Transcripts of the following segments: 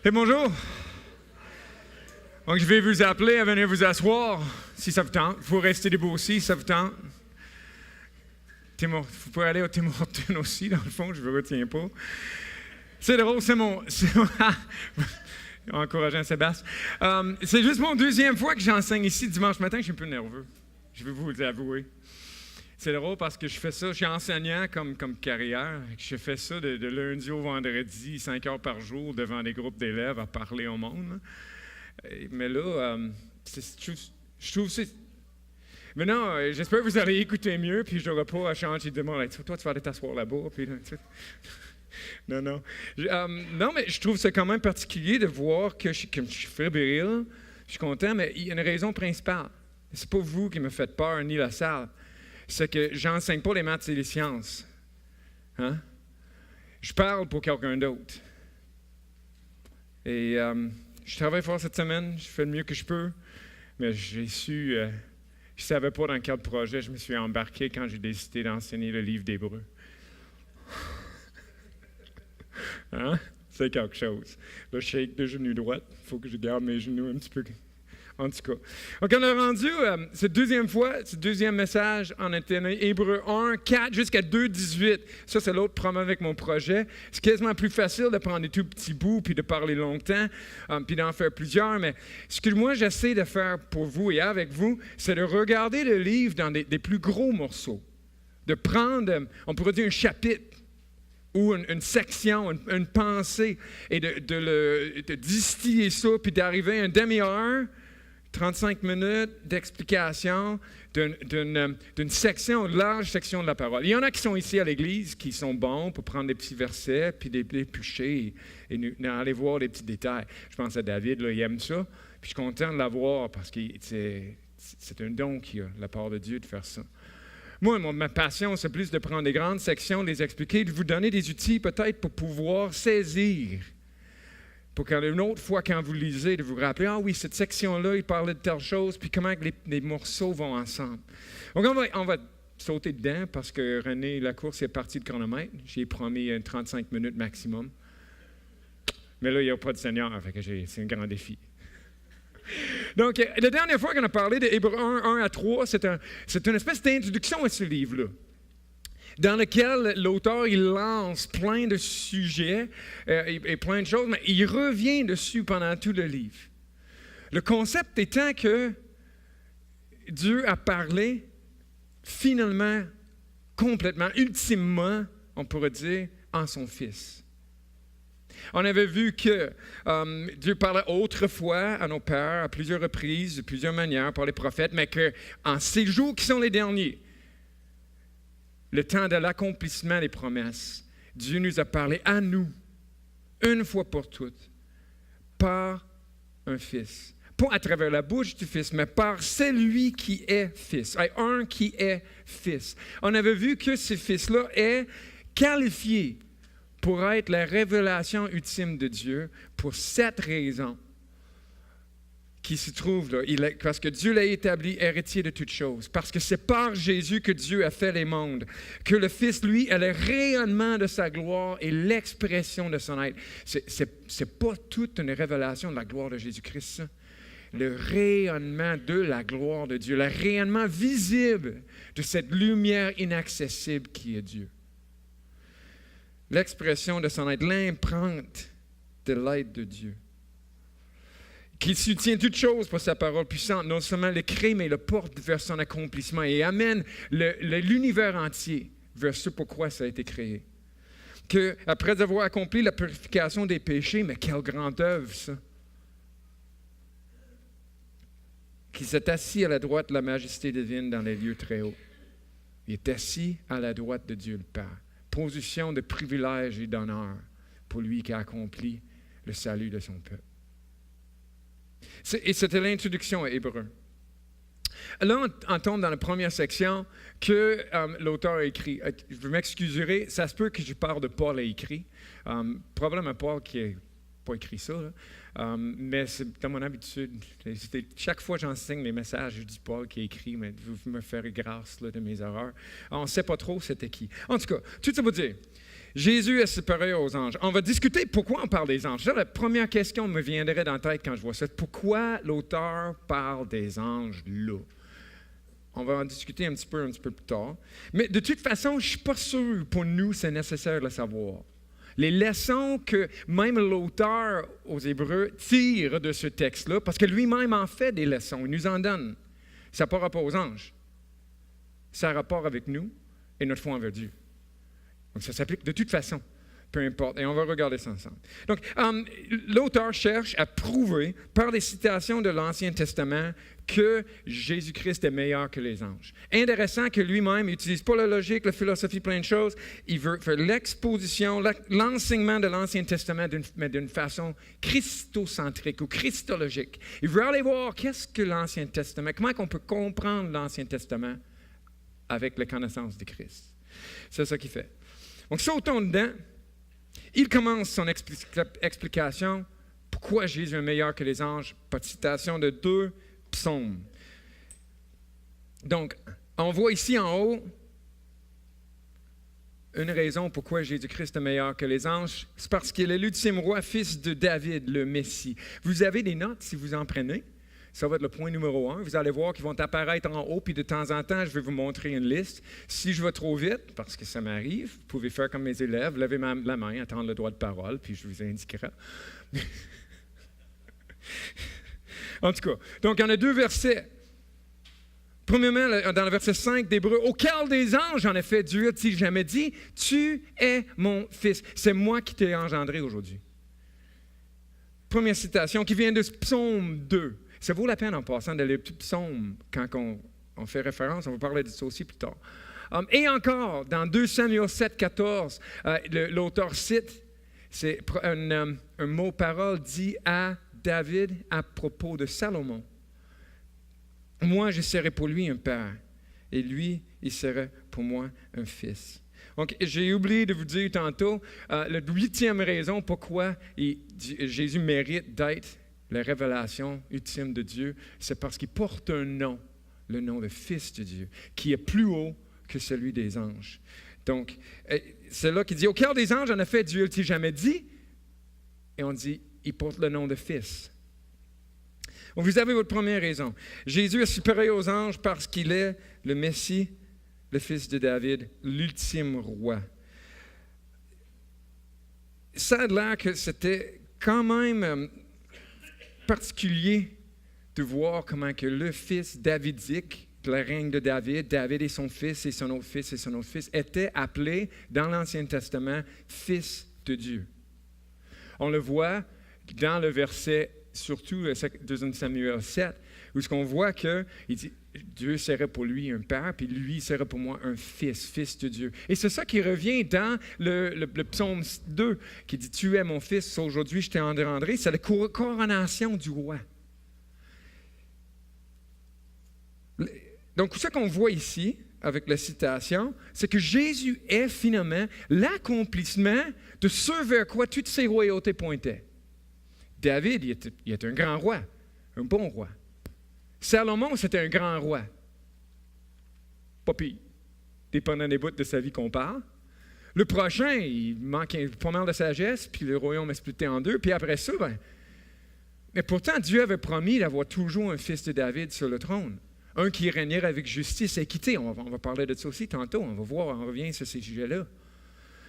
Et bonjour. Donc, je vais vous appeler à venir vous asseoir, si ça vous tente. Vous restez debout aussi, si ça vous tente. Vous pouvez aller au Tim Hortons aussi, dans le fond, je ne vous retiens pas. C'est drôle, c'est mon encourageant Sébastien. C'est juste mon deuxième fois que j'enseigne ici dimanche matin, je suis un peu nerveux. Je vais vous l'avouer. C'est drôle parce que je fais ça, je suis enseignant comme carrière. Je fais ça de lundi au vendredi, 5 heures par jour, devant des groupes d'élèves à parler au monde. Mais là, je trouve c'est... Mais non, j'espère que vous allez écouter mieux, puis je n'aurai pas à changer de monde. Toi, tu vas aller t'asseoir là-bas. Puis, non. Non, mais je trouve ça quand même particulier de voir que je suis fébrile, je suis content, mais il y a une raison principale. C'est pas vous qui me faites peur, ni la salle. C'est que j'enseigne pas les maths et les sciences. Hein? Je parle pour quelqu'un d'autre. Et je travaille fort cette semaine, je fais le mieux que je peux, mais je ne savais pas dans quel projet je me suis embarqué quand j'ai décidé d'enseigner le livre d'Hébreux. Hein? C'est quelque chose. Là, je shake de genou droit. Il faut que je garde mes genoux un petit peu. En tout cas. Donc, on a rendu cette deuxième fois, ce deuxième message en interne, Hébreux 1, 4 jusqu'à 2, 18. Ça, c'est l'autre promet avec mon projet. C'est quasiment plus facile de prendre des tout petits bouts puis de parler longtemps, puis d'en faire plusieurs. Mais ce que moi, j'essaie de faire pour vous et avec vous, c'est de regarder le livre dans des plus gros morceaux. De prendre, on pourrait dire un chapitre ou une section, une pensée, et de distiller ça, puis d'arriver à une demi-heure, 35 minutes d'explication d'une section, une large section de la parole. Il y en a qui sont ici à l'Église, qui sont bons pour prendre des petits versets, puis les éplucher et aller voir les petits détails. Je pense à David, là, il aime ça, puis je suis content de l'avoir parce que c'est un don qu'il a, de la part de Dieu, de faire ça. Moi, ma passion, c'est plus de prendre des grandes sections, de les expliquer, de vous donner des outils peut-être pour pouvoir saisir. Pour qu'une autre fois, quand vous lisez, de vous rappeler, ah oui, cette section-là, il parlait de telle chose, puis comment les morceaux vont ensemble. Donc, on va sauter dedans parce que René Lacourse est parti de chronomètre. J'ai promis 35 minutes maximum. Mais là, il n'y a pas de Seigneur, fait que c'est un grand défi. Donc, la dernière fois qu'on a parlé de Hébreux 1 à 3, c'est une espèce d'introduction à ce livre-là, dans lequel l'auteur, il lance plein de sujets et plein de choses, mais il revient dessus pendant tout le livre. Le concept étant que Dieu a parlé finalement, complètement, ultimement, on pourrait dire, en son Fils. On avait vu que Dieu parlait autrefois à nos pères, à plusieurs reprises, de plusieurs manières, par les prophètes, mais qu'en ces jours qui sont les derniers, le temps de l'accomplissement des promesses, Dieu nous a parlé à nous, une fois pour toutes, par un Fils. Pas à travers la bouche du Fils, mais par celui qui est Fils. Un qui est Fils. On avait vu que ce Fils-là est qualifié pour être la révélation ultime de Dieu pour cette raison qui se trouve là. Parce que Dieu l'a établi héritier de toutes choses. Parce que c'est par Jésus que Dieu a fait les mondes. Que le Fils, lui, est le rayonnement de sa gloire et l'expression de son être. C'est pas toute une révélation de la gloire de Jésus-Christ, ça. Le rayonnement de la gloire de Dieu. Le rayonnement visible de cette lumière inaccessible qui est Dieu. L'expression de son être, l'empreinte de l'être de Dieu. Qui soutient toutes choses par sa parole puissante, non seulement le crée, mais le porte vers son accomplissement et amène l'univers entier vers ce pourquoi ça a été créé. Qu'après avoir accompli la purification des péchés, mais quelle grande œuvre ça! Qui s'est assis à la droite de la majesté divine dans les lieux très hauts. Il est assis à la droite de Dieu le Père. Position de privilège et d'honneur pour lui qui a accompli le salut de son peuple. Et c'était l'introduction à Hébreux. Là, on tombe dans la première section que l'auteur a écrit. Je m'excuserai, ça se peut que je parle de Paul a écrit. Probablement Paul qui est pas écrit ça, mais c'est dans mon habitude. Chaque fois que j'enseigne les messages, je dis Paul qui a écrit, mais vous me ferez grâce là, de mes erreurs. On ne sait pas trop c'était qui. En tout cas, tout ça pour dire, Jésus est supérieur aux anges. On va discuter pourquoi on parle des anges. Ça, la première question me viendrait dans la tête quand je vois ça. Pourquoi l'auteur parle des anges là? On va en discuter un petit peu plus tard. Mais de toute façon, je ne suis pas sûr pour nous c'est nécessaire de le savoir. Les leçons que même l'auteur aux Hébreux tire de ce texte-là, parce que lui-même en fait des leçons, il nous en donne. Ça n'a pas rapport aux anges. Ça a rapport avec nous et notre foi envers Dieu. Donc, ça s'applique de toute façon, peu importe. Et on va regarder ça ensemble. Donc, l'auteur cherche à prouver par des citations de l'Ancien Testament que Jésus-Christ est meilleur que les anges. Intéressant que lui-même n'utilise pas la logique, la philosophie, plein de choses. Il veut faire l'exposition, l'enseignement de l'Ancien Testament, mais d'une façon christocentrique ou christologique. Il veut aller voir qu'est-ce que l'Ancien Testament, comment on peut comprendre l'Ancien Testament avec la connaissance de Christ. C'est ça qu'il fait. Donc, sautons dedans. Il commence son explication. Pourquoi Jésus est meilleur que les anges? Par citation de 2 psaumes. Donc, on voit ici en haut une raison pourquoi Jésus-Christ est meilleur que les anges. C'est parce qu'il est l'ultime roi, fils de David, le Messie. Vous avez des notes si vous en prenez. Ça va être le point numéro 1. Vous allez voir qu'ils vont apparaître en haut, puis de temps en temps, je vais vous montrer une liste. Si je vais trop vite, parce que ça m'arrive, vous pouvez faire comme mes élèves, lever la main, attendre le droit de parole, puis je vous indiquerai. En tout cas, donc il y en a 2 versets. Premièrement, dans le verset 5 d'Hébreux, « Auquel des anges, en effet, Dieu a-t-il jamais dit, « Tu es mon fils. C'est moi qui t'ai engendré aujourd'hui. » Première citation qui vient de Psaume 2. Ça vaut la peine en passant de lire le psaume quand on fait référence. On va parler de ça aussi plus tard. Et encore, dans 2 Samuel 7, 14, l'auteur cite, c'est un mot-parole dit à David à propos de Salomon. « Moi, je serai pour lui un père, et lui, il serait pour moi un fils. » Donc, j'ai oublié de vous dire tantôt, la 8e raison pourquoi Jésus mérite d'être la révélation ultime de Dieu, c'est parce qu'il porte un nom, le nom de Fils de Dieu, qui est plus haut que celui des anges. Donc, c'est là qu'il dit, « Au cœur des anges, en effet, Dieu n'a-t-il jamais dit? » Et on dit, il porte le nom de Fils. Donc, vous avez votre première raison. Jésus est supérieur aux anges parce qu'il est le Messie, le Fils de David, l'ultime roi. Ça a l'air que c'était quand même particulier de voir comment que le fils davidique, le règne de David, David et son fils et son autre fils et son autre fils, étaient appelés dans l'Ancien Testament fils de Dieu. On le voit dans le verset, surtout 2 Samuel 7, où on voit qu'il dit Dieu serait pour lui un père, puis lui serait pour moi un fils de Dieu. Et c'est ça qui revient dans le psaume 2, qui dit « Tu es mon fils, aujourd'hui je t'ai engendré ». C'est la coronation du roi. Donc, ce qu'on voit ici, avec la citation, c'est que Jésus est finalement l'accomplissement de ce vers quoi toutes ces royautés pointaient. David, il était un grand roi, un bon roi. Salomon, c'était un grand roi. Pas pire. Dépendant des bouts de sa vie qu'on parle. Le prochain, il manque pas mal de sagesse, puis le royaume est splitté en 2, puis après ça, mais pourtant, Dieu avait promis d'avoir toujours un fils de David sur le trône. Un qui régnerait avec justice et équité. On va parler de ça aussi tantôt. On va voir, on revient sur ces sujets-là.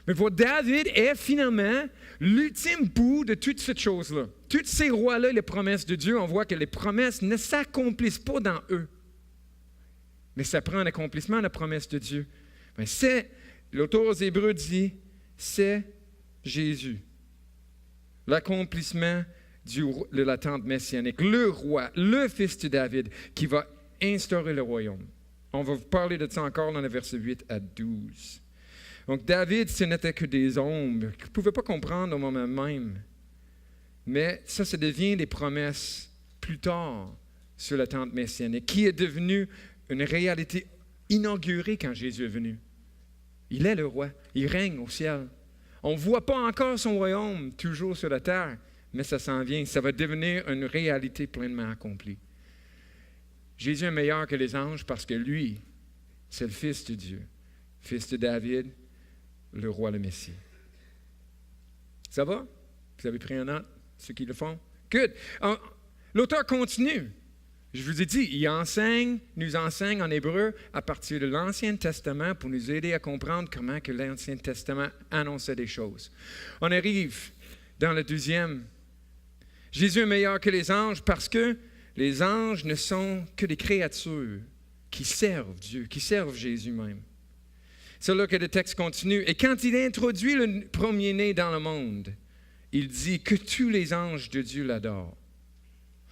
Mais pour David est finalement l'ultime bout de toute cette chose-là. Tous ces rois-là, les promesses de Dieu, on voit que les promesses ne s'accomplissent pas dans eux. Mais ça prend un accomplissement de la promesse de Dieu. Mais l'auteur aux Hébreux dit, c'est Jésus. L'accomplissement de l'attente messianique. Le roi, le fils de David, qui va instaurer le royaume. On va vous parler de ça encore dans le verset 8 à 12. Donc, David, ce n'était que des ombres qu'il ne pouvait pas comprendre au moment même. Mais ça devient des promesses plus tard sur l'attente messianique, qui est devenue une réalité inaugurée quand Jésus est venu. Il est le roi, il règne au ciel. On ne voit pas encore son royaume toujours sur la terre, mais ça s'en vient. Ça va devenir une réalité pleinement accomplie. Jésus est meilleur que les anges parce que lui, c'est le Fils de Dieu, Fils de David, le roi, le Messie. Ça va? Vous avez pris un note, ceux qui le font? Good. L'auteur continue. Je vous ai dit, il nous enseigne en hébreu à partir de l'Ancien Testament pour nous aider à comprendre comment que l'Ancien Testament annonçait des choses. On arrive dans le deuxième. Jésus est meilleur que les anges parce que les anges ne sont que des créatures qui servent Dieu, qui servent Jésus même. C'est là que le texte continue. Et quand il introduit le premier-né dans le monde, il dit que tous les anges de Dieu l'adorent.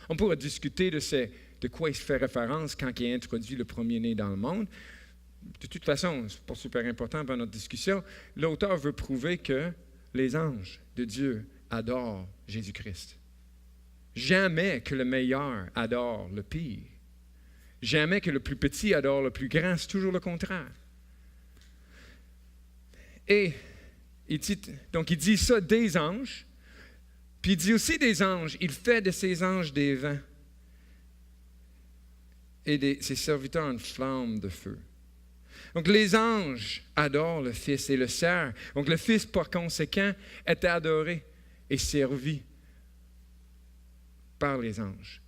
On pourrait discuter de quoi il se fait référence quand il introduit le premier-né dans le monde. De toute façon, ce n'est pas super important pour notre discussion. L'auteur veut prouver que les anges de Dieu adorent Jésus-Christ. Jamais que le meilleur adore le pire. Jamais que le plus petit adore le plus grand. C'est toujours le contraire. Et il dit ça des anges, puis il dit aussi des anges. Il fait de ces anges des vents et de ses serviteurs une flamme de feu. Donc les anges adorent le Fils et le servent. Donc le Fils, par conséquent, est adoré et servi par les anges.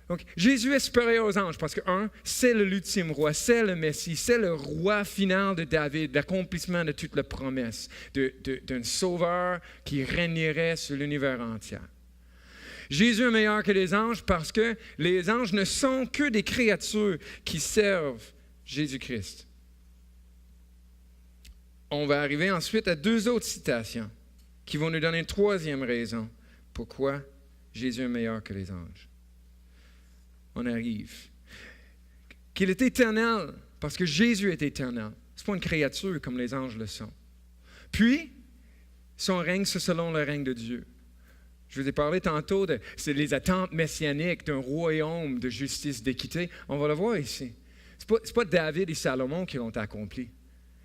Donc, Jésus est supérieur aux anges parce que, c'est l'ultime roi, c'est le Messie, c'est le roi final de David, l'accomplissement de toute la promesse d'un sauveur qui régnerait sur l'univers entier. Jésus est meilleur que les anges parce que les anges ne sont que des créatures qui servent Jésus-Christ. On va arriver ensuite à deux autres citations qui vont nous donner une troisième raison pourquoi Jésus est meilleur que les anges. On arrive. Qu'il est éternel, parce que Jésus est éternel. Ce n'est pas une créature comme les anges le sont. Puis, son règne, c'est selon le règne de Dieu. Je vous ai parlé tantôt c'est les attentes messianiques d'un royaume de justice, d'équité. On va le voir ici. Ce n'est pas David et Salomon qui l'ont accompli.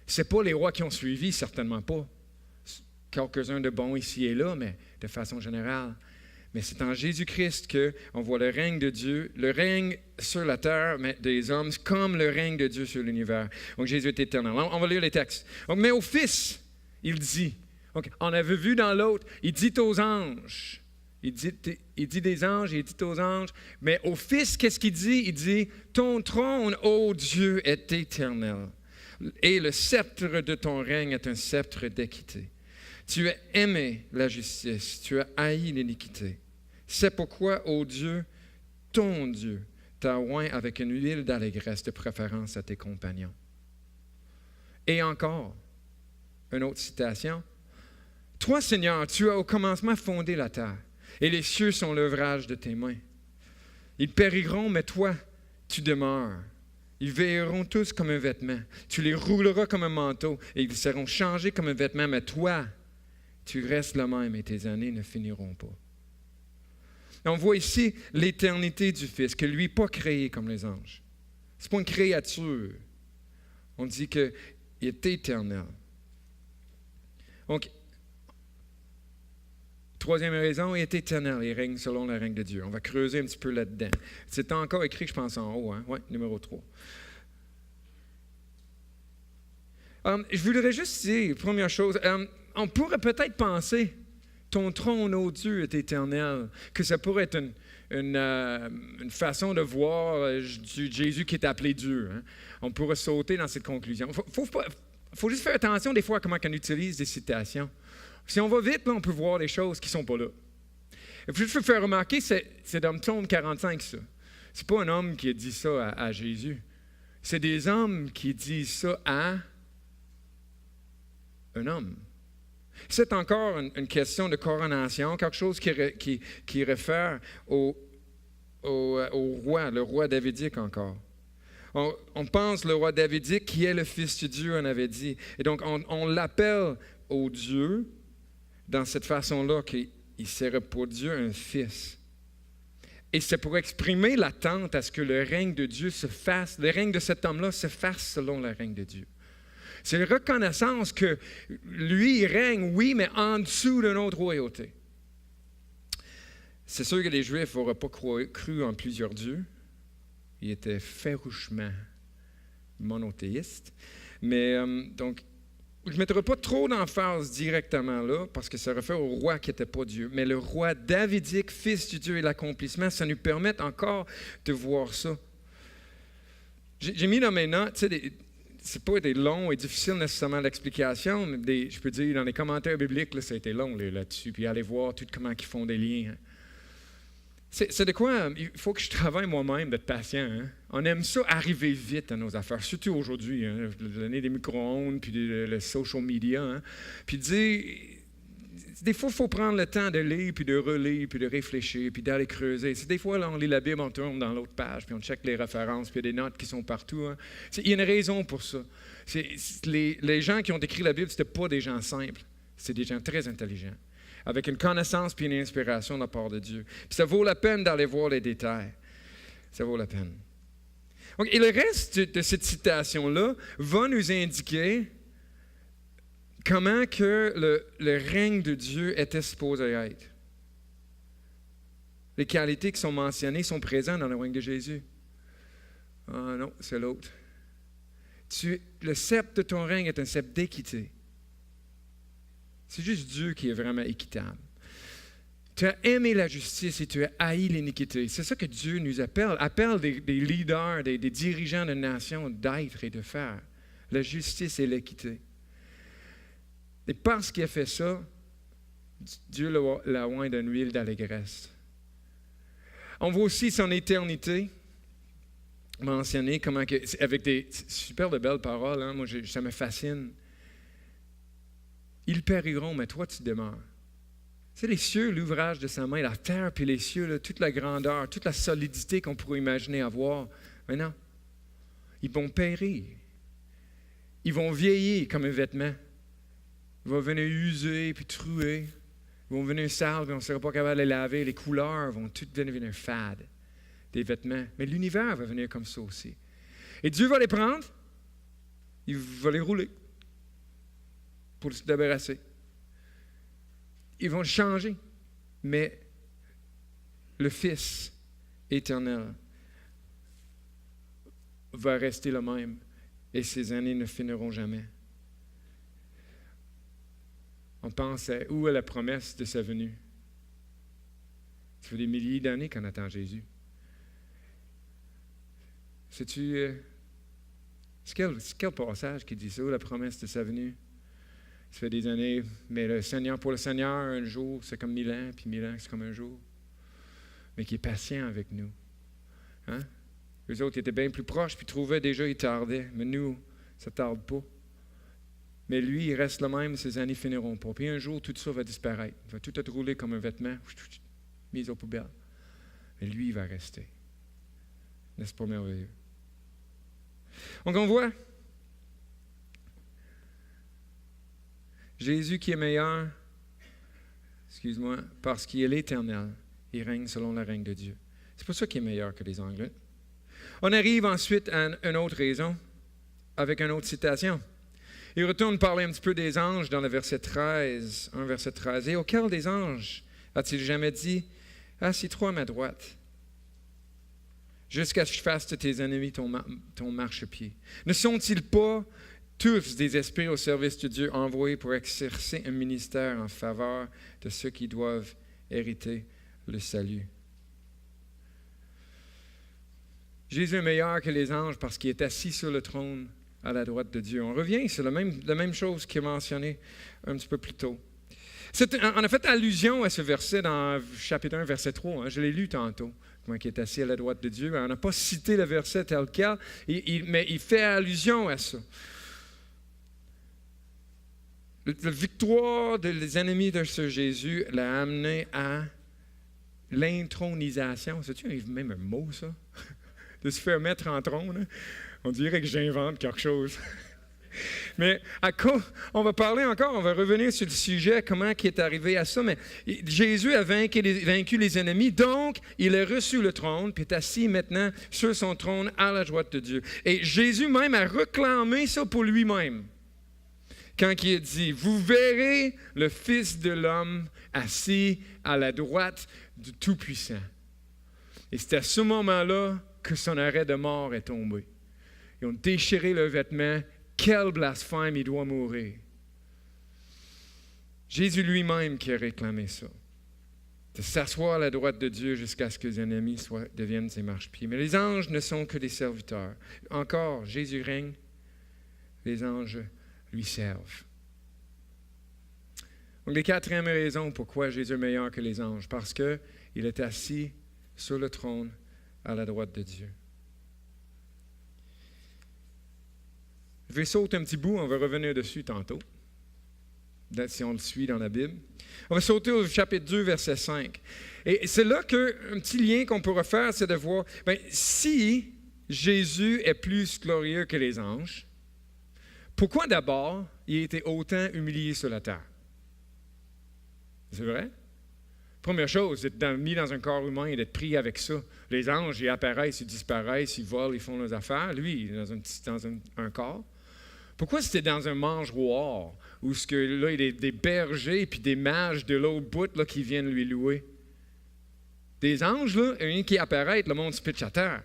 Ce n'est pas les rois qui ont suivi, certainement pas. Quelques-uns de bons ici et là, mais de façon générale. Mais c'est en Jésus-Christ qu'on voit le règne de Dieu, le règne sur la terre mais des hommes, comme le règne de Dieu sur l'univers. Donc Jésus est éternel. On va lire les textes. Donc, mais au Fils, il dit, donc, on avait vu dans l'autre, il dit aux anges, il dit des anges, il dit aux anges, mais au Fils, qu'est-ce qu'il dit? Il dit, ton trône, ô Dieu, est éternel, et le sceptre de ton règne est un sceptre d'équité. Tu as aimé la justice, tu as haï l'iniquité. C'est pourquoi, ô Dieu, ton Dieu, t'a oint avec une huile d'allégresse de préférence à tes compagnons. Et encore, une autre citation. Toi, Seigneur, tu as au commencement fondé la terre, et les cieux sont l'ouvrage de tes mains. Ils périront, mais toi, tu demeures. Ils vieilliront tous comme un vêtement. Tu les rouleras comme un manteau, et ils seront changés comme un vêtement, mais toi, tu restes le même, et tes années ne finiront pas. On voit ici l'éternité du Fils, que lui, pas créé comme les anges. Ce n'est pas une créature. On dit qu'il est éternel. Donc, troisième raison, il est éternel, il règne selon le règne de Dieu. On va creuser un petit peu là-dedans. C'est encore écrit, je pense, en haut. Hein? Oui, numéro 3. Je voudrais juste dire, première chose, on pourrait peut-être penser, ton trône, ô Dieu, est éternel, que ça pourrait être une façon de voir Jésus qui est appelé Dieu. Hein? On pourrait sauter dans cette conclusion. Faut juste faire attention des fois à comment on utilise des citations. Si on va vite, là, on peut voir des choses qui ne sont pas là. Et puis, je veux faire remarquer, c'est dans Psaume 45, ça. Ce n'est pas un homme qui a dit ça à Jésus. C'est des hommes qui disent ça à un homme. C'est encore une question de coronation, quelque chose qui réfère au roi, le roi davidique encore. On pense le roi davidique qui est le Fils de Dieu, on avait dit. Et donc, on l'appelle au Dieu dans cette façon-là qu'il serait pour Dieu un fils. Et c'est pour exprimer l'attente à ce que le règne de Dieu se fasse, le règne de cet homme-là se fasse selon le règne de Dieu. C'est une reconnaissance que lui, il règne, oui, mais en dessous de notre royauté. C'est sûr que les Juifs n'auraient pas cru en plusieurs dieux. Ils étaient farouchement monothéistes. Mais donc, je ne mettrai pas trop d'emphase directement là, parce que ça réfère au roi qui n'était pas Dieu. Mais le roi davidique, fils du Dieu et l'accomplissement, ça nous permet encore de voir ça. J'ai mis dans mes notes, tu sais, c'est pas des longs et difficiles nécessairement l'explication, mais je peux dire, dans les commentaires bibliques, là, ça a été long là-dessus, puis allez voir tout comment ils font des liens. C'est de quoi il faut que je travaille moi-même d'être patient. Hein? On aime ça arriver vite à nos affaires, surtout aujourd'hui. Hein? L'année des micro-ondes, puis le social media. Hein? Puis dire, des fois, il faut prendre le temps de lire, puis de relire, puis de réfléchir, puis d'aller creuser. Des fois, là, on lit la Bible, on tourne dans l'autre page, puis on check les références, puis il y a des notes qui sont partout. Hein? Il y a une raison pour ça. Les gens qui ont écrit la Bible, ce n'étaient pas des gens simples. C'est des gens très intelligents, avec une connaissance puis une inspiration de la part de Dieu. Puis ça vaut la peine d'aller voir les détails. Ça vaut la peine. Donc, et le reste de cette citation-là va nous indiquer comment que le règne de Dieu était supposé être. Les qualités qui sont mentionnées sont présentes dans le règne de Jésus. Ah non, c'est l'autre. Le sceptre de ton règne est un sceptre d'équité. C'est juste Dieu qui est vraiment équitable. Tu as aimé la justice et tu as haï l'iniquité. C'est ça que Dieu nous appelle des leaders, des dirigeants de nations d'être et de faire. La justice et l'équité. Et parce qu'il a fait ça, Dieu l'a oint d'une huile d'allégresse. On voit aussi son éternité mentionnée, avec des super de belles paroles. Hein? Moi, ça me fascine. Ils périront, mais toi, tu demeures. C'est les cieux, l'ouvrage de sa main, la terre puis les cieux, là, toute la grandeur, toute la solidité qu'on pourrait imaginer avoir. Mais non, ils vont périr. Ils vont vieillir comme un vêtement. Ils vont venir user puis trouer. Ils vont venir sales, puis on ne sera pas capable de les laver. Les couleurs vont toutes devenir fades, des vêtements. Mais l'univers va venir comme ça aussi. Et Dieu va les prendre, il va les rouler pour se débarrasser. Ils vont changer, mais le Fils éternel va rester le même et ses années ne finiront jamais. On pense à où est la promesse de sa venue. Ça fait des milliers d'années qu'on attend Jésus. Sais-tu, c'est quel passage qui dit ça, la promesse de sa venue? Ça fait des années, mais pour le Seigneur, un jour, c'est comme 1000 ans, puis 1000 ans, c'est comme un jour. Mais qui est patient avec nous. Hein? Les autres étaient bien plus proches, puis trouvaient déjà, ils tardaient. Mais nous, ça ne tarde pas. Mais lui, il reste le même, ses années finiront pas. Puis un jour, tout ça va disparaître. Il va tout être roulé comme un vêtement, mis aux poubelles. Mais lui, il va rester. N'est-ce pas merveilleux? Donc on voit Jésus qui est meilleur, parce qu'il est l'Éternel. Il règne selon le règne de Dieu. C'est pour ça qu'il est meilleur que les Anglais. On arrive ensuite à une autre raison, avec une autre citation. Il retourne parler un petit peu des anges dans le verset 13, 1 verset 13. « Et auquel des anges a-t-il jamais dit, « Assis-toi à ma droite, jusqu'à ce que je fasse de tes ennemis ton marchepied. » Ne sont-ils pas tous des esprits au service de Dieu envoyés pour exercer un ministère en faveur de ceux qui doivent hériter le salut? Jésus est meilleur que les anges parce qu'il est assis sur le trône à la droite de Dieu. On revient sur la même chose qui est mentionnée un petit peu plus tôt. On a fait allusion à ce verset dans chapitre 1, verset 3. Hein, je l'ai lu tantôt, comment il est assis à la droite de Dieu. On n'a pas cité le verset tel quel, mais il fait allusion à ça. La victoire des ennemis de ce Jésus l'a amené à l'intronisation. C'est-tu même un mot, ça? De se faire mettre en trône. Hein? On dirait que j'invente quelque chose. Mais on va parler encore, on va revenir sur le sujet, comment il est arrivé à ça. Mais Jésus a vaincu les ennemis, donc il a reçu le trône, puis est assis maintenant sur son trône à la droite de Dieu. Et Jésus même a réclamé ça pour lui-même. Quand il a dit, « Vous verrez le Fils de l'homme assis à la droite du Tout-Puissant. Et c'est à ce moment-là que son arrêt de mort est tombé. Ils ont déchiré le vêtement. Quel blasphème, il doit mourir. Jésus lui-même qui a réclamé ça. De s'asseoir à la droite de Dieu jusqu'à ce que les ennemis deviennent ses marchepieds. Mais les anges ne sont que des serviteurs. Encore, Jésus règne, les anges lui servent. Donc, la quatrième raison pourquoi Jésus est meilleur que les anges, parce qu'il est assis sur le trône à la droite de Dieu. Je vais sauter un petit bout, on va revenir dessus tantôt, si on le suit dans la Bible. On va sauter au chapitre 2, verset 5. Et c'est là qu'un petit lien qu'on pourrait faire, c'est de voir, si Jésus est plus glorieux que les anges, pourquoi d'abord il a été autant humilié sur la terre? C'est vrai? Première chose, d'être mis dans un corps humain et d'être pris avec ça. Les anges, ils apparaissent, ils disparaissent, ils volent, ils font leurs affaires. Lui, il est dans un corps. Pourquoi c'était dans un mangeoire où là, il y a des bergers et des mages de l'autre bout là, qui viennent lui louer? Des anges, là, rien qui apparaît, le monde se pitche à terre.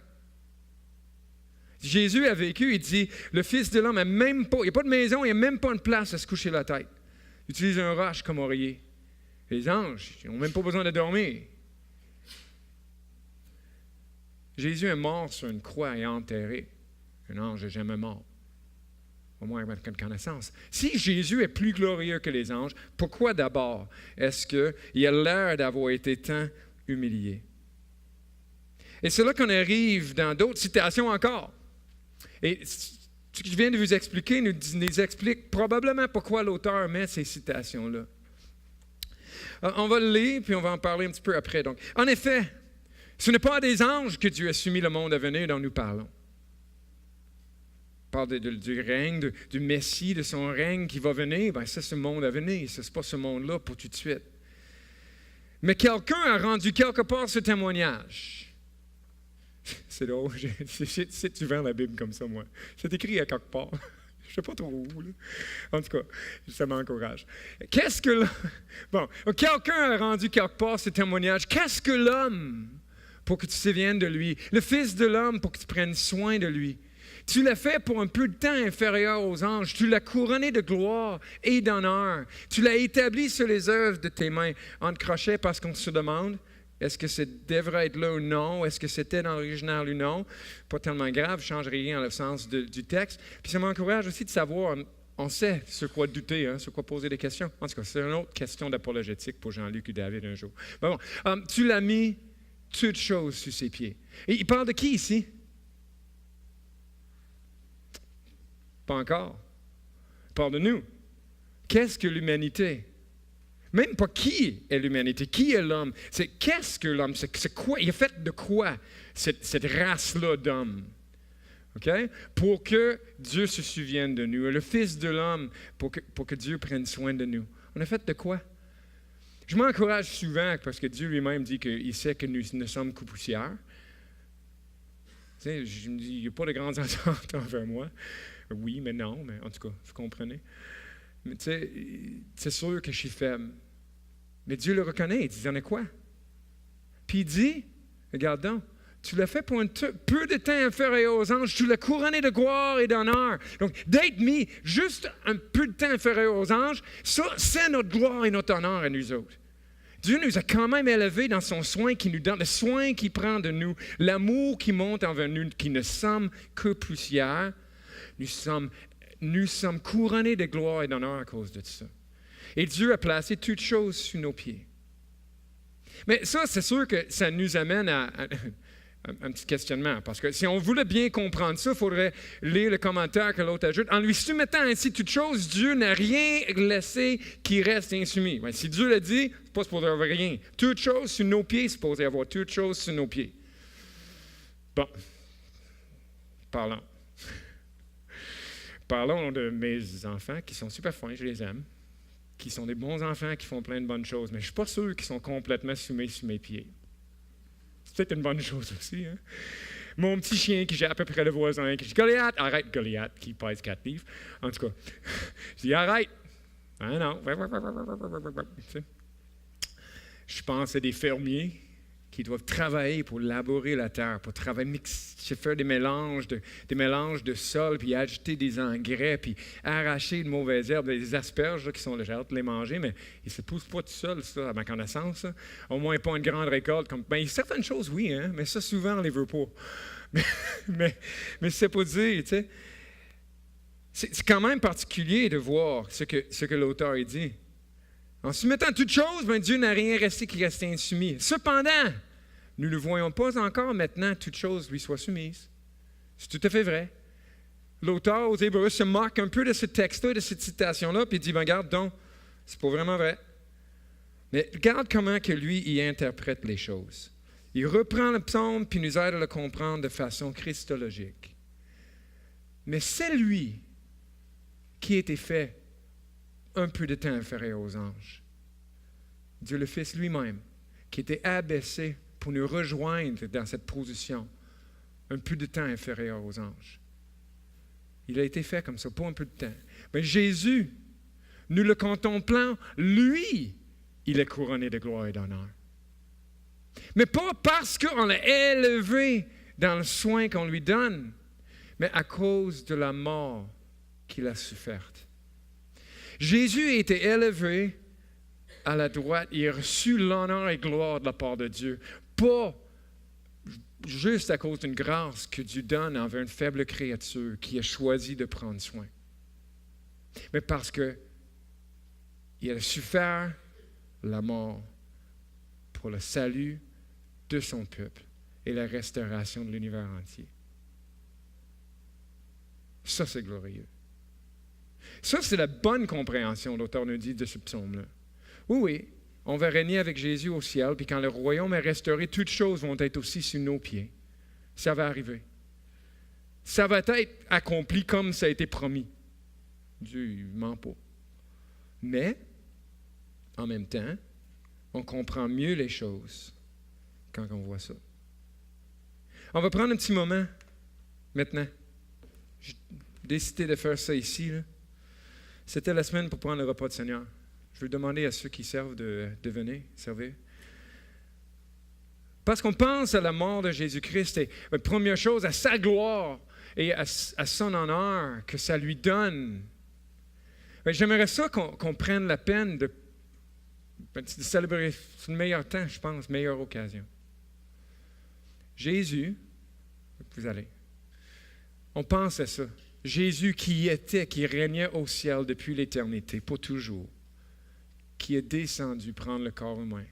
Jésus a vécu, il dit, le Fils de l'homme n'a même pas, il n'y a pas de maison, il n'y a même pas une place à se coucher la tête. Il utilise un roche comme oreiller. Les anges, ils n'ont même pas besoin de dormir. Jésus est mort sur une croix et enterré. Un ange n'est jamais mort. Au moins avec une connaissance. Si Jésus est plus glorieux que les anges, pourquoi d'abord est-ce qu'il a l'air d'avoir été tant humilié? Et c'est là qu'on arrive dans d'autres citations encore. Et ce que je viens de vous expliquer nous explique probablement pourquoi l'auteur met ces citations-là. On va le lire, puis on va en parler un petit peu après. Donc, en effet, ce n'est pas à des anges que Dieu a soumis le monde à venir dont nous parlons. On parle du règne, du Messie, de son règne qui va venir. Bien, ça, c'est le monde à venir. Ce n'est pas ce monde-là pour tout de suite. Mais quelqu'un a rendu quelque part ce témoignage. C'est drôle. C'est souvent la Bible comme ça, moi. C'est écrit à quelque part. Je ne sais pas trop où. Là. En tout cas, ça m'encourage. Qu'est-ce que l'homme... Bon, quelqu'un a rendu quelque part ce témoignage. Qu'est-ce que l'homme pour que tu te souviennes de lui? Le Fils de l'homme pour que tu prennes soin de lui. Tu l'as fait pour un peu de temps inférieur aux anges. Tu l'as couronné de gloire et d'honneur. Tu l'as établi sur les œuvres de tes mains. En crochet parce qu'on se demande, est-ce que ça devrait être là ou non? Est-ce que c'était dans l'original ou non? Pas tellement grave, je ne change rien dans le sens du texte. Puis ça m'encourage aussi de savoir, on sait sur quoi douter, hein, sur quoi poser des questions. En tout cas, c'est une autre question d'apologétique pour Jean-Luc et David un jour. Bon, tu l'as mis toutes choses sous ses pieds. Et il parle de qui ici? Pas encore. Il parle de nous. Qu'est-ce que l'humanité? Même pas qui est l'humanité, qui est l'homme. C'est qu'est-ce que l'homme? C'est quoi? Il est fait de quoi, cette race-là d'hommes? Okay? Pour que Dieu se souvienne de nous. Le Fils de l'homme, pour que Dieu prenne soin de nous. On est fait de quoi? Je m'encourage souvent parce que Dieu lui-même dit qu'il sait que nous ne sommes que poussière. Tu sais, je me dis, il n'y a pas de grandes attentes envers moi. Oui, mais non, mais en tout cas, vous comprenez. Mais tu sais, c'est sûr que je suis faible. Mais Dieu le reconnaît, il dit, il en est quoi? Puis il dit, regarde donc, tu l'as fait pour un peu de temps inférieur aux anges, tu l'as couronné de gloire et d'honneur. Donc, d'être mis juste un peu de temps inférieur aux anges, ça, c'est notre gloire et notre honneur à nous autres. Dieu nous a quand même élevés dans son soin qu'il nous donne, le soin qu'il prend de nous, l'amour qui monte envers nous, qui ne sommes que poussière. Nous sommes couronnés de gloire et d'honneur à cause de ça. Et Dieu a placé toutes choses sous nos pieds. Mais ça, c'est sûr que ça nous amène à un petit questionnement. Parce que si on voulait bien comprendre ça, il faudrait lire le commentaire que l'autre ajoute. En lui soumettant ainsi toutes choses, Dieu n'a rien laissé qui reste insoumis. Ben, si Dieu l'a dit, c'est pas supposé avoir rien. Toutes choses sous nos pieds, c'est supposé avoir toutes choses sous nos pieds. Bon. Parlons de mes enfants qui sont super fins, je les aime, qui sont des bons enfants, qui font plein de bonnes choses, mais je ne suis pas sûr qu'ils sont complètement soumis sous mes pieds. C'est peut-être une bonne chose aussi. Hein? Mon petit chien qui jappe après le voisin, qui dit « Goliath! » Arrête, Goliath, qui pèse 4 livres. En tout cas, je dis « Arrête! » Ah non. Je pense à des fermiers qui doivent travailler pour labourer la terre, pour travailler, faire des mélanges de sol, puis ajouter des engrais, puis arracher de mauvaises herbes, des asperges là, qui sont légères de les manger, mais ils ne se poussent pas tout seuls, ça, à ma connaissance. Ça. Au moins pas une grande récolte. Certaines choses, oui, hein, mais ça, souvent, on ne les veut pas. mais c'est pas dire, tu sais. C'est quand même particulier de voir ce que l'auteur dit. En soumettant toutes choses, Dieu n'a rien resté qui restait insoumis. Cependant, nous ne voyons pas encore maintenant toutes choses lui soient soumises. C'est tout à fait vrai. L'auteur aux Hébreux se moque un peu de ce texte-là, de cette citation-là, puis il dit, regarde donc, c'est pas vraiment vrai. Mais regarde comment que lui, il interprète les choses. Il reprend le psaume, puis nous aide à le comprendre de façon christologique. Mais c'est lui qui a été fait un peu de temps inférieur aux anges. Dieu le Fils lui-même, qui était abaissé pour nous rejoindre dans cette position, un peu de temps inférieur aux anges. Il a été fait comme ça, pas un peu de temps. Mais Jésus, nous le contemplant, lui, il est couronné de gloire et d'honneur. Mais pas parce qu'on l'a élevé dans le soin qu'on lui donne, mais à cause de la mort qu'il a soufferte. Jésus a été élevé à la droite, il a reçu l'honneur et gloire de la part de Dieu, pas juste à cause d'une grâce que Dieu donne envers une faible créature qui a choisi de prendre soin, mais parce qu'il a souffert la mort pour le salut de son peuple et la restauration de l'univers entier. Ça, c'est glorieux. Ça, c'est la bonne compréhension, l'auteur nous dit, de ce psaume-là. Oui, on va régner avec Jésus au ciel, puis quand le royaume est restauré, toutes choses vont être aussi sous nos pieds. Ça va arriver. Ça va être accompli comme ça a été promis. Dieu ne ment pas. Mais, en même temps, on comprend mieux les choses quand on voit ça. On va prendre un petit moment maintenant. J'ai décidé de faire ça ici, là. C'était la semaine pour prendre le repas du Seigneur. Je veux demander à ceux qui servent de venir servir. Parce qu'on pense à la mort de Jésus-Christ et la première chose, à sa gloire et à son honneur que ça lui donne. J'aimerais ça qu'on prenne la peine de célébrer. C'est le meilleur temps, je pense, meilleure occasion. Jésus, vous allez, on pense à ça. Jésus qui régnait au ciel depuis l'éternité, pas toujours, qui est descendu prendre le corps humain,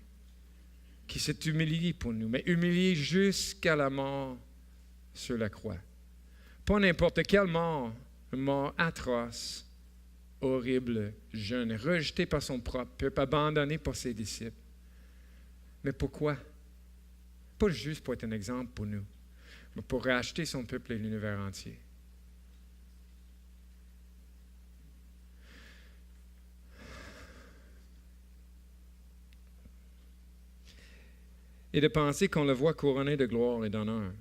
qui s'est humilié pour nous, mais humilié jusqu'à la mort sur la croix. Pas n'importe quelle mort, une mort atroce, horrible, jeune, rejeté par son propre peuple, abandonné par ses disciples. Mais pourquoi? Pas juste pour être un exemple pour nous, mais pour racheter son peuple et l'univers entier. Et de penser qu'on le voit couronné de gloire et d'honneur.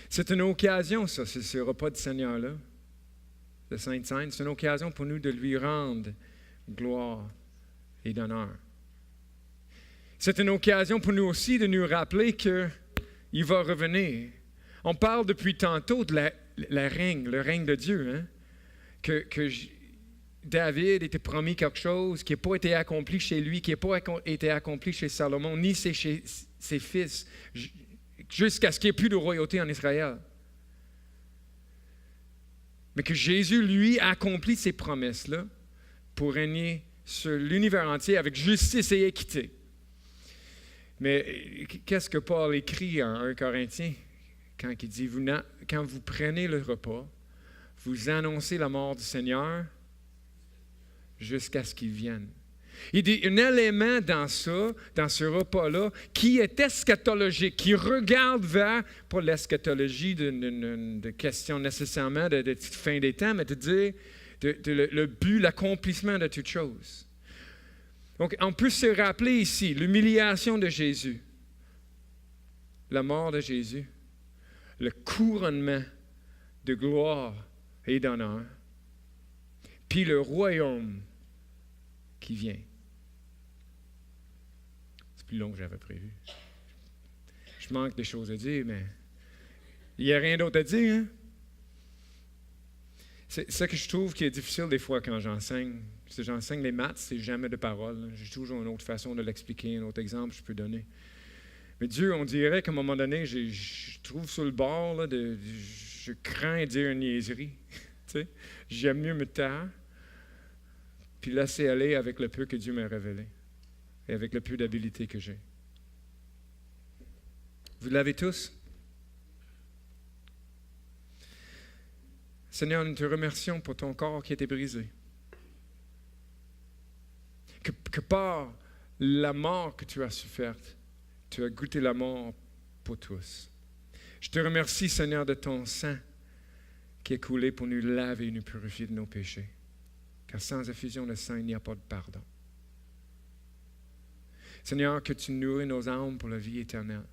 C'est une occasion, ça, ce repas du Seigneur-là, de Sainte-Sainte, c'est une occasion pour nous de lui rendre gloire et d'honneur. C'est une occasion pour nous aussi de nous rappeler qu'il va revenir. On parle depuis tantôt de le règne de Dieu, hein? que David était promis quelque chose qui n'a pas été accompli chez lui, qui n'a pas été accompli chez Salomon, ni chez ses fils, jusqu'à ce qu'il n'y ait plus de royauté en Israël. Mais que Jésus, lui, a accompli ces promesses-là pour régner sur l'univers entier avec justice et équité. Mais qu'est-ce que Paul écrit en 1 Corinthiens quand il dit, quand vous prenez le repas, vous annoncez la mort du Seigneur jusqu'à ce qu'il vienne. Il dit un élément dans ce repas-là, qui est eschatologique, qui regarde vers, pas l'eschatologie de question nécessairement de fin des temps, mais de dire le but, l'accomplissement de toutes choses. Donc, on peut se rappeler ici l'humiliation de Jésus, la mort de Jésus, le couronnement de gloire et d'honneur, puis le royaume qui vient. plus long que j'avais prévu. Je manque des choses à dire, mais il n'y a rien d'autre à dire. Hein? C'est ça que je trouve qui est difficile des fois quand j'enseigne. Si j'enseigne les maths, c'est jamais de parole. J'ai toujours une autre façon de l'expliquer, un autre exemple que je peux donner. Mais Dieu, on dirait qu'à un moment donné, je trouve sur le bord, là, je crains dire une niaiserie. J'aime mieux me taire, puis laisser aller avec le peu que Dieu m'a révélé et avec le peu d'habilité que j'ai. Vous l'avez tous? Seigneur, nous te remercions pour ton corps qui a été brisé. Que par la mort que tu as soufferte, tu as goûté la mort pour tous. Je te remercie, Seigneur, de ton sang qui est coulé pour nous laver et nous purifier de nos péchés. Car sans effusion de sang, il n'y a pas de pardon. Seigneur, que tu nourris nos âmes pour la vie éternelle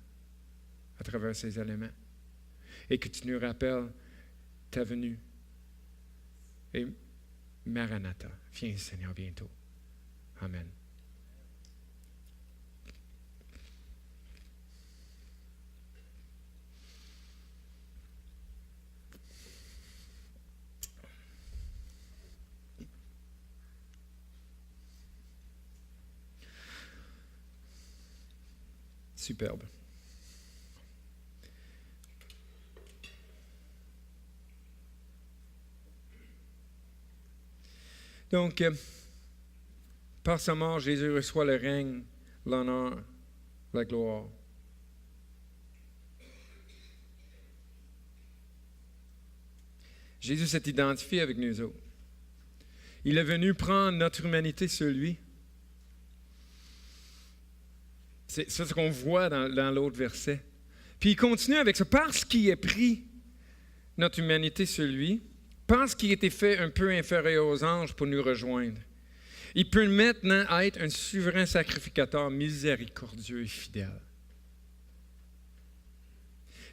à travers ces éléments. Et que tu nous rappelles ta venue. Et Maranatha, viens Seigneur bientôt. Amen. Superbe. Donc, par sa mort, Jésus reçoit le règne, l'honneur, la gloire. Jésus s'est identifié avec nous autres. Il est venu prendre notre humanité sur lui. C'est ça ce qu'on voit dans l'autre verset. Puis il continue avec ça. Parce qu'il a pris notre humanité sur lui, parce qu'il a été fait un peu inférieur aux anges pour nous rejoindre, il peut maintenant être un souverain sacrificateur miséricordieux et fidèle.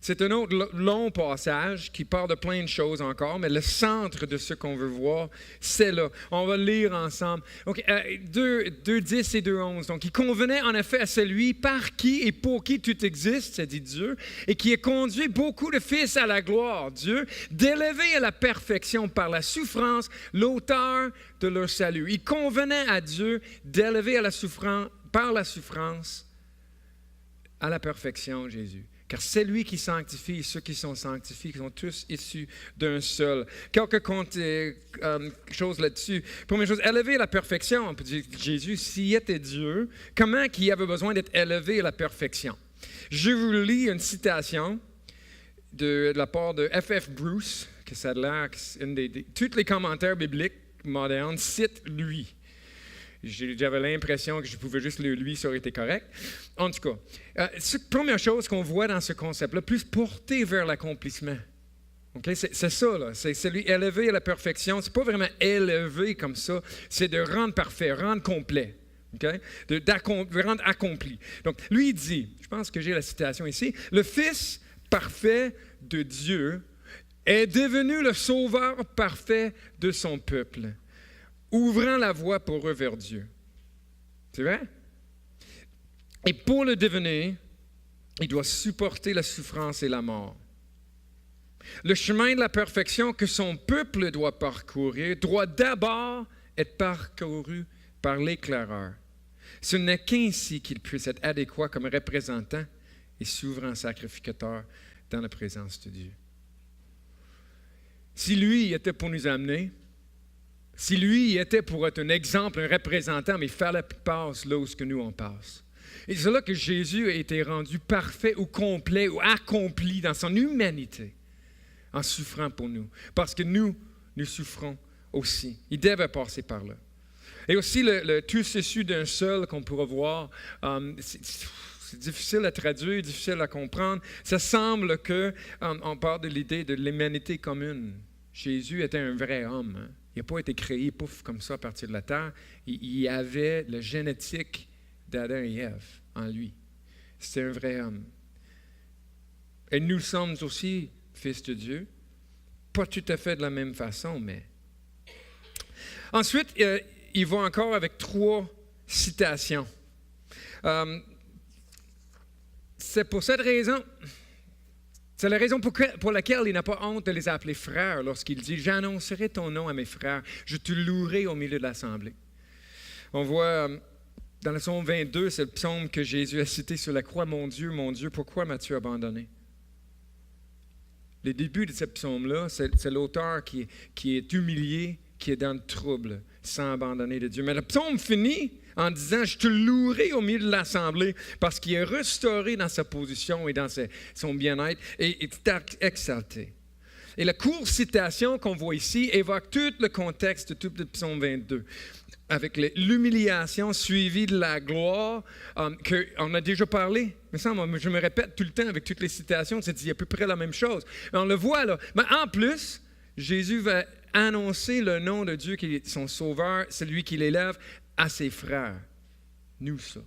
C'est un autre long passage qui parle de plein de choses encore, mais le centre de ce qu'on veut voir, c'est là. On va le lire ensemble. Donc, 2:10 et 2:11. Donc, il convenait en effet à celui par qui et pour qui tout existe, c'est dit Dieu, et qui a conduit beaucoup de fils à la gloire, Dieu, d'élever à la perfection par la souffrance l'auteur de leur salut. Il convenait à Dieu d'élever à la souffrance, par la souffrance à la perfection Jésus. Car c'est lui qui sanctifie, et ceux qui sont sanctifiés, qui sont tous issus d'un seul. Quelques choses là-dessus. Première chose, élever à la perfection. On peut dire Jésus, s'il était Dieu, comment il avait besoin d'être élevé à la perfection? Je vous lis une citation de la part de F.F. Bruce, que ça a l'air, tous les commentaires bibliques modernes citent lui. J'avais l'impression que je pouvais juste lire lui, ça aurait été correct. En tout cas, première chose qu'on voit dans ce concept-là, plus porté vers l'accomplissement. Okay? C'est ça, là. C'est celui élevé à la perfection. C'est pas vraiment élevé comme ça, c'est de rendre parfait, rendre complet. Okay? De rendre accompli. Donc, lui, il dit, je pense que j'ai la citation ici, « Le Fils parfait de Dieu est devenu le sauveur parfait de son peuple, ouvrant la voie pour eux vers Dieu. » C'est vrai? Et pour le devenir, il doit supporter la souffrance et la mort. Le chemin de la perfection que son peuple doit parcourir doit d'abord être parcouru par l'éclaireur. Ce n'est qu'ainsi qu'il puisse être adéquat comme représentant et souverain sacrificateur dans la présence de Dieu. Si lui était pour nous amener, si lui était pour être un exemple, un représentant, mais il fallait qu'il passe là où nous on passe. Et c'est là que Jésus a été rendu parfait ou complet ou accompli dans son humanité en souffrant pour nous. Parce que nous souffrons aussi. Il devait passer par là. Et aussi, le tous issus d'un seul qu'on pourra voir, c'est difficile à traduire, difficile à comprendre. Ça semble qu'on parle de l'idée de l'humanité commune. Jésus était un vrai homme. Hein? Il n'a pas été créé, pouf, comme ça, à partir de la terre. Il avait la génétique d'Adam et Ève en lui. C'était un vrai homme. Et nous sommes aussi fils de Dieu. Pas tout à fait de la même façon, mais... Ensuite, il va encore avec 3 citations. c'est pour cette raison, c'est la raison pour laquelle il n'a pas honte de les appeler frères lorsqu'il dit « J'annoncerai ton nom à mes frères, je te louerai au milieu de l'assemblée ». On voit dans le psaume 22, c'est le psaume que Jésus a cité sur la croix, « Mon Dieu, pourquoi m'as-tu abandonné ?» Le début de ce psaume-là, c'est l'auteur qui est humilié, qui est dans le trouble, sans abandonner de Dieu. Mais le psaume finit en disant « Je te louerai au milieu de l'assemblée » parce qu'il est restauré dans sa position et dans son bien-être et est exalté. Et la courte citation qu'on voit ici évoque tout le contexte de tout le psaume 22, avec l'humiliation suivie de la gloire qu'on a déjà parlé. Mais ça, je me répète tout le temps avec toutes les citations, c'est à peu près la même chose. On le voit là. Mais en plus, Jésus va annoncer le nom de Dieu qui est son sauveur, celui qui l'élève, à ses frères. Nous, ça.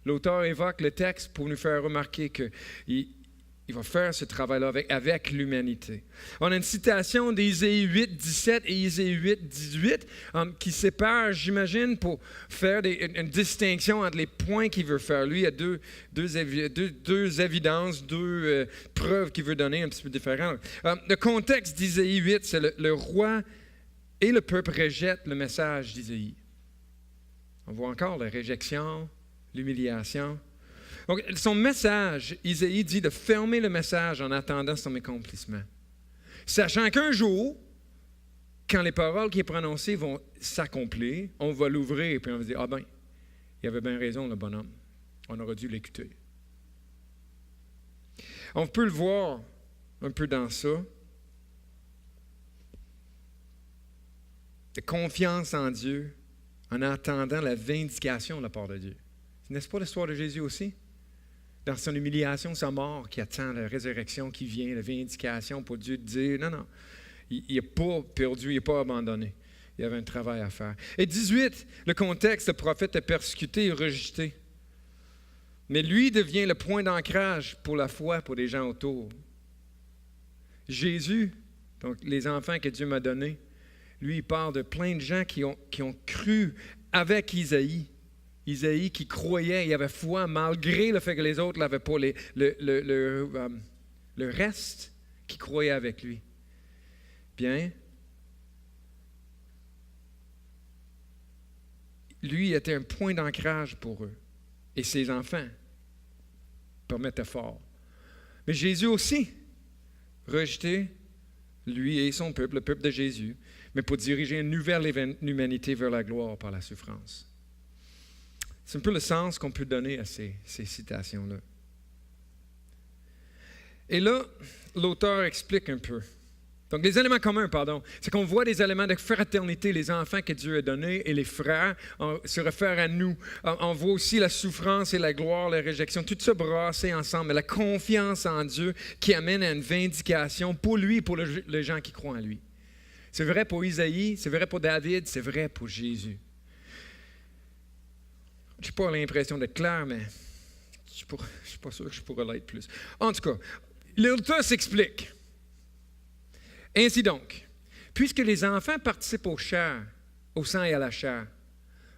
L'auteur évoque le texte pour nous faire remarquer qu'il va faire ce travail-là avec l'humanité. On a une citation d'Ésaïe 8, 17 et Ésaïe 8, 18 qui séparent, j'imagine, pour faire une distinction entre les points qu'il veut faire. Lui, il y a deux évidences, deux preuves qu'il veut donner un petit peu différentes. Le contexte d'Ésaïe 8, c'est le roi et le peuple rejettent le message d'Ésaïe. On voit encore la réjection, l'humiliation. Donc, son message, Isaïe dit de fermer le message en attendant son accomplissement. Sachant qu'un jour, quand les paroles qui sont prononcées vont s'accomplir, on va l'ouvrir et puis on va dire « Ah ben, il avait bien raison le bonhomme. On aurait dû l'écouter. » On peut le voir un peu dans ça. De confiance en Dieu en attendant la vindication de la part de Dieu. N'est-ce pas l'histoire de Jésus aussi? Dans son humiliation, sa mort, qui attend la résurrection qui vient, la vindication pour Dieu de dire, non, il n'est pas perdu, il n'est pas abandonné. Il y avait un travail à faire. Et 18, le contexte, le prophète est persécuté et rejeté. Mais lui devient le point d'ancrage pour la foi pour les gens autour. Jésus, donc les enfants que Dieu m'a donnés, lui, il parle de plein de gens qui ont cru avec Isaïe. Isaïe qui croyait, il avait foi malgré le fait que les autres n'avaient pas le reste qui croyait avec lui. Bien, lui était un point d'ancrage pour eux. Et ses enfants permettaient fort. Mais Jésus aussi, rejeté, lui et son peuple, le peuple de Jésus, mais pour diriger une nouvelle humanité vers la gloire par la souffrance. C'est un peu le sens qu'on peut donner à ces citations-là. Et là, l'auteur explique un peu. Donc, les éléments communs, c'est qu'on voit des éléments de fraternité, les enfants que Dieu a donnés et les frères se réfèrent à nous. On voit aussi la souffrance et la gloire, la réjection, tout ça brassé ensemble, mais la confiance en Dieu qui amène à une vindication pour lui et pour les gens qui croient en lui. C'est vrai pour Isaïe, c'est vrai pour David, c'est vrai pour Jésus. Je n'ai pas l'impression d'être clair, mais je ne suis pas sûr que je pourrais l'être plus. En tout cas, l'auteur s'explique. Ainsi donc, puisque les enfants participent au sang et à la chair,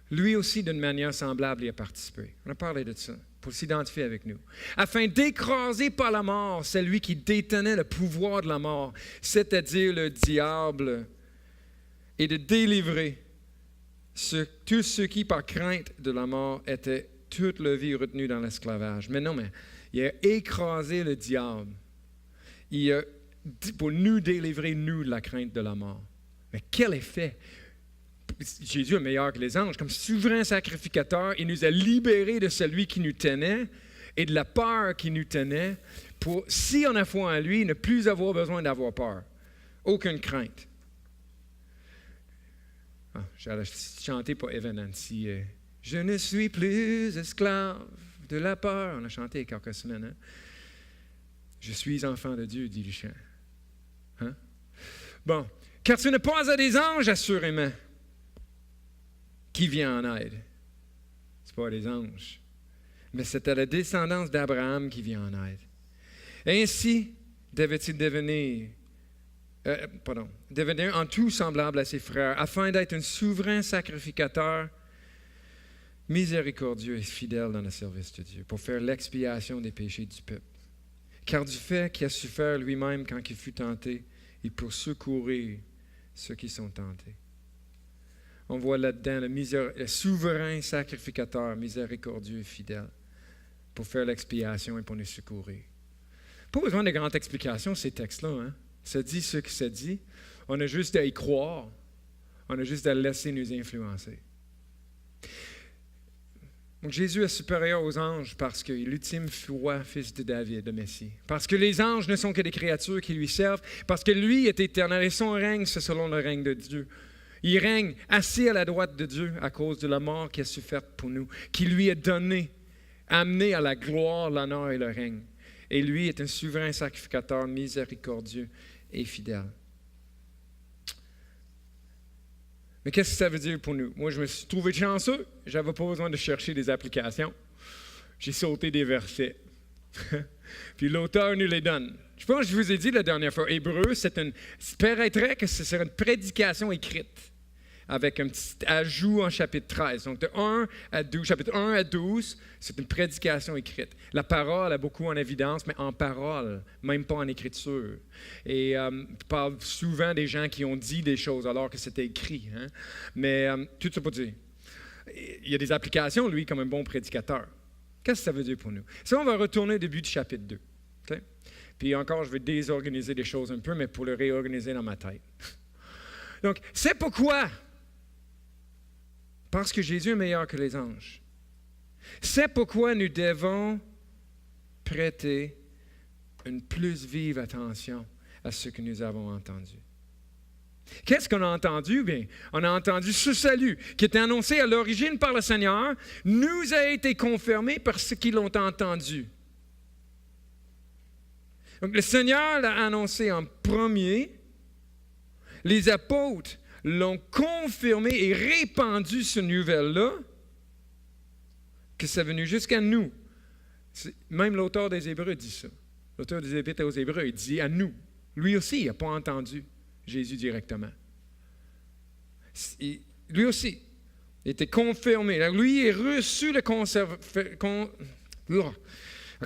lui aussi, d'une manière semblable, y a participé. On a parlé de ça, pour s'identifier avec nous. Afin d'écraser par la mort celui qui détenait le pouvoir de la mort, c'est-à-dire le diable, et de délivrer tous ceux qui, par crainte de la mort, étaient toute leur vie retenus dans l'esclavage. Mais il a écrasé le diable. Pour nous délivrer, nous, de la crainte de la mort. Mais quel effet! Jésus est meilleur que les anges. Comme souverain sacrificateur, il nous a libérés de celui qui nous tenait et de la peur qui nous tenait pour, si on a foi en lui, ne plus avoir besoin d'avoir peur. Aucune crainte. J'allais chanter pour Evan Nancy. Je ne suis plus esclave de la peur. On a chanté il y a quelques semaines. Hein? Je suis enfant de Dieu, dit le chant. Hein? Bon, car ce n'est pas à des anges, assurément, qui vient en aide. Ce n'est pas à des anges, mais c'est à la descendance d'Abraham qui vient en aide. Ainsi devait-il devenir en tout semblable à ses frères, afin d'être un souverain sacrificateur miséricordieux et fidèle dans le service de Dieu, pour faire l'expiation des péchés du peuple. Car du fait qu'il a su faire lui-même quand il fut tenté, et pour secourir ceux qui sont tentés. On voit là-dedans le souverain sacrificateur, miséricordieux et fidèle, pour faire l'expiation et pour nous secourir. Pas besoin de grandes explications, ces textes-là. Hein? Ça dit ce que ça dit. On a juste à y croire. On a juste à laisser nous influencer. Donc Jésus est supérieur aux anges parce qu'il est l'ultime roi, fils de David, le Messie. Parce que les anges ne sont que des créatures qui lui servent. Parce que lui est éternel et son règne, c'est selon le règne de Dieu. Il règne assis à la droite de Dieu à cause de la mort qu'il a su faire pour nous, qui lui est donnée, amené à la gloire, l'honneur et le règne. Et lui est un souverain sacrificateur miséricordieux et fidèle. Mais qu'est-ce que ça veut dire pour nous? Moi, je me suis trouvé chanceux. Je n'avais pas besoin de chercher des applications. J'ai sauté des versets. Puis l'auteur nous les donne. Je pense que je vous ai dit la dernière fois, Hébreu, paraîtrait que ce serait une prédication écrite avec un petit ajout en chapitre 13. Donc, de 1 à 12, chapitre 1 à 12, c'est une prédication écrite. La parole a beaucoup en évidence, mais en parole, même pas en écriture. Et il parle souvent des gens qui ont dit des choses alors que c'était écrit. Hein? Mais tout ça pour dire, il y a des applications, lui, comme un bon prédicateur. Qu'est-ce que ça veut dire pour nous? Ça, on va retourner au début du chapitre 2. Okay? Puis encore, je vais désorganiser les choses un peu, mais pour le réorganiser dans ma tête. Donc, c'est pourquoi? Parce que Jésus est meilleur que les anges. C'est pourquoi nous devons prêter une plus vive attention à ce que nous avons entendu. Qu'est-ce qu'on a entendu? Bien, on a entendu ce salut qui était annoncé à l'origine par le Seigneur, nous a été confirmé par ceux qui l'ont entendu. Donc, le Seigneur l'a annoncé en premier, les apôtres l'ont confirmé et répandu cette nouvelle-là, que c'est venu jusqu'à nous. Même l'auteur des Hébreux dit ça. L'auteur des Épîtres aux Hébreux, il dit à nous. Lui aussi, il n'a pas entendu Jésus directement. Lui aussi, il était confirmé. Alors, lui, il a reçu la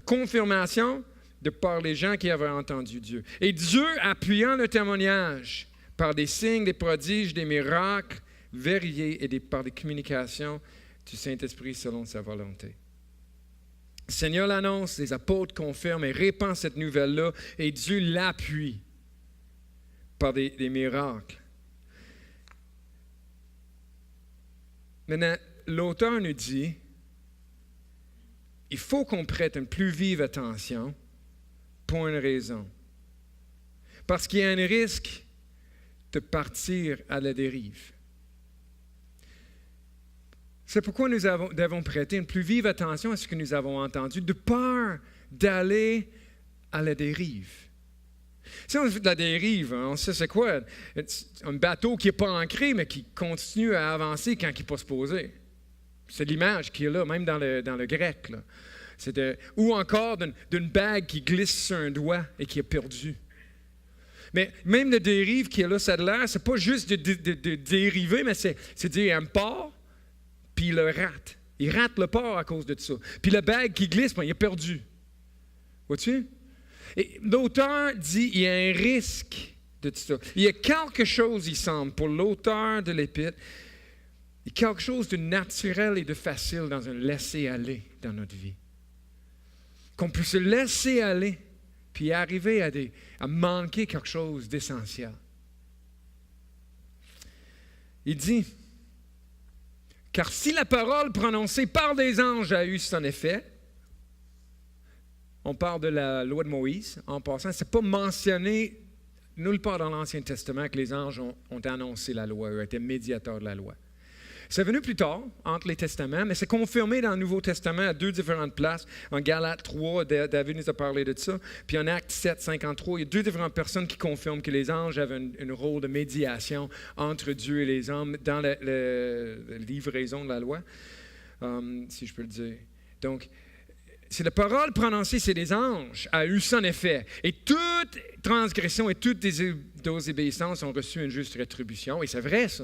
confirmation de par les gens qui avaient entendu Dieu. Et Dieu, appuyant le témoignage, par des signes, des prodiges, des miracles variés et par des communications du Saint-Esprit selon sa volonté. Le Seigneur l'annonce, les apôtres confirment et répandent cette nouvelle-là et Dieu l'appuie par des miracles. Maintenant, l'auteur nous dit, il faut qu'on prête une plus vive attention pour une raison. Parce qu'il y a un risque de partir à la dérive. C'est pourquoi nous devons prêter une plus vive attention à ce que nous avons entendu, de peur d'aller à la dérive. Si on fait de la dérive, on sait c'est quoi? Un bateau qui n'est pas ancré, mais qui continue à avancer quand il n'est pas supposé. C'est l'image qui est là, même dans le grec. Là. Ou encore d'une bague qui glisse sur un doigt et qui est perdue. Mais même le dérive qui est là, ça a l'air, c'est pas juste de dériver, mais c'est dire un port, puis il le rate. Il rate le port à cause de ça. Puis la bague qui glisse, il est perdu. Vois-tu? Et l'auteur dit il y a un risque de tout ça. Il y a quelque chose, il semble, pour l'auteur de l'Épître, il y a quelque chose de naturel et de facile dans un laisser-aller dans notre vie. Qu'on peut se laisser aller puis arriver à manquer quelque chose d'essentiel. Il dit, car si la parole prononcée par des anges a eu son effet, on parle de la loi de Moïse, en passant, ce n'est pas mentionné nulle part dans l'Ancien Testament que les anges ont annoncé la loi, ont été médiateurs de la loi. C'est venu plus tard, entre les testaments, mais c'est confirmé dans le Nouveau Testament à deux différentes places. En Galates 3, David nous a parlé de ça. Puis en Actes 7, 53, il y a deux différentes personnes qui confirment que les anges avaient un rôle de médiation entre Dieu et les hommes dans la livraison de la loi, si je peux le dire. Donc, c'est la parole prononcée, c'est des anges, a eu son effet. Et toute transgression et toute désobéissance ont reçu une juste rétribution. Et c'est vrai, ça.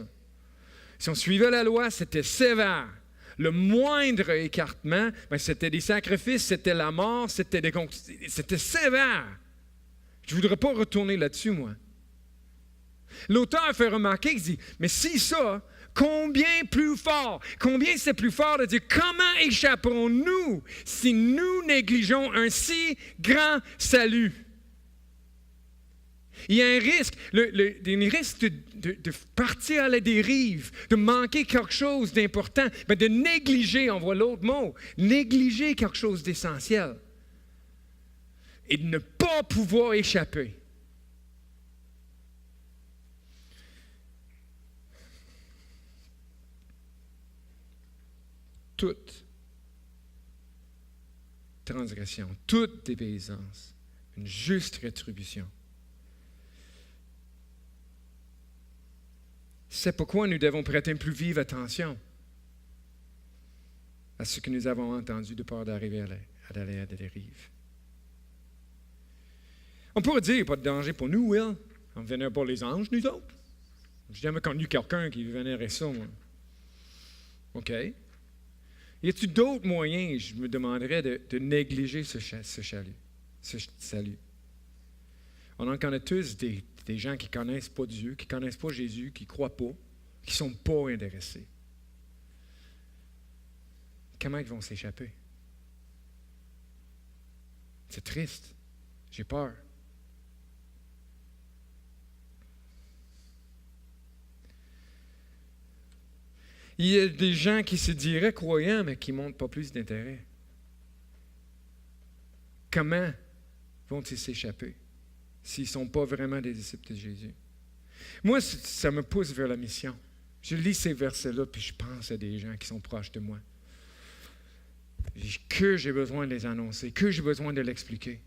Si on suivait la loi, c'était sévère. Le moindre écartement, c'était des sacrifices, c'était la mort, c'était sévère. Je ne voudrais pas retourner là-dessus, moi. L'auteur fait remarquer, il dit, mais si ça, combien plus fort, combien c'est plus fort de dire, comment échapperons-nous si nous négligeons un si grand salut? Il y a un risque, de partir à la dérive, de manquer quelque chose d'important, de négliger, on voit l'autre mot, négliger quelque chose d'essentiel et de ne pas pouvoir échapper. Toute transgression, toute désobéissance, une juste rétribution. C'est pourquoi nous devons prêter une plus vive attention à ce que nous avons entendu de peur d'arriver à la dérive. On pourrait dire qu'il n'y a pas de danger pour nous, Will. On ne vénère pas les anges, nous autres. Je n'ai jamais connu quelqu'un qui vénérait ça, moi. OK. Y a-t-il d'autres moyens, je me demanderais, de négliger ce salut? On en connaît tous des gens qui ne connaissent pas Dieu, qui ne connaissent pas Jésus, qui ne croient pas, qui ne sont pas intéressés. Comment ils vont s'échapper? C'est triste. J'ai peur. Il y a des gens qui se diraient croyants, mais qui ne montrent pas plus d'intérêt. Comment vont-ils s'échapper s'ils ne sont pas vraiment des disciples de Jésus? Moi, ça me pousse vers la mission. Je lis ces versets-là, puis je pense à des gens qui sont proches de moi. Que j'ai besoin de les annoncer, que j'ai besoin de l'expliquer,